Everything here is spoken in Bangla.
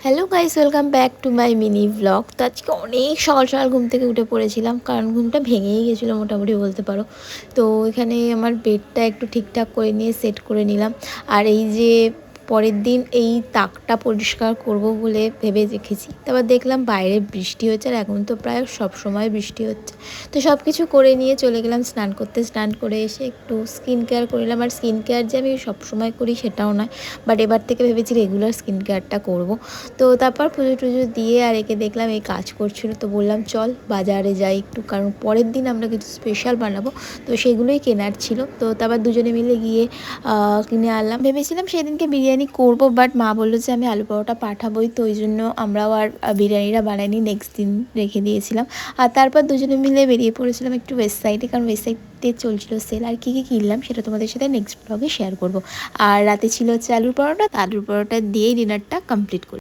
Hello guys, welcome back to my mini blog. তো আজকে অনেক সকাল সকাল ঘুম থেকে উঠে পড়েছিলাম, কারণ ঘুমটা ভেঙেই গেছিলো মোটামুটি বলতে পারো। তো এখানে আমার বেডটা একটু ঠিকঠাক করে নিয়ে সেট করে নিলাম। আর এই যে পরের দিন এই তাকটা পরিষ্কার করব বলে ভেবে রেখেছি, তারপর দেখলাম বাইরে বৃষ্টি হচ্ছে, আর এখন তো প্রায় সব সময় বৃষ্টি হচ্ছে। তো সব কিছু করে নিয়ে চলে গেলাম স্নান করতে। স্নান করে এসে একটু স্কিন কেয়ার করে নিলাম। আর স্কিন কেয়ার যে আমি সবসময় করি সেটাও নয়, বাট এবার থেকে ভেবেছি রেগুলার স্কিন কেয়ারটা করবো। তো তারপর পুজো টুজো দিয়ে আর একে দেখলাম এই কাজ করছিল, তো বললাম চল বাজারে যাই একটু, কারণ পরের দিন আমরা কিছু স্পেশাল বানাবো, তো সেগুলোই কেনার ছিল। তো তারপর দুজনে মিলে গিয়ে কিনে আনলাম। ভেবেছিলাম সেদিনকে বিরিয়ানি করব, বাট মা বললো যে আমি আলু পরোটা পাঠাবোই, তো ওই জন্য আমরাও আর বিরিয়ানিটা বানাইনি, নেক্সট দিন রেখে দিয়েছিলাম। আর তারপর দুজনে মিলে বেরিয়ে পড়েছিলাম একটু ওয়েস্ট সাইডে, কারণ ওয়েস্ট সাইডে চলছিল সেল। আর কী কী কিনলাম সেটা তোমাদের সাথে নেক্সট ব্লগে শেয়ার করব। আর রাতে ছিল হচ্ছে আলুর পরোটা, আলুর পরোটা দিয়েই ডিনারটা কমপ্লিট করি।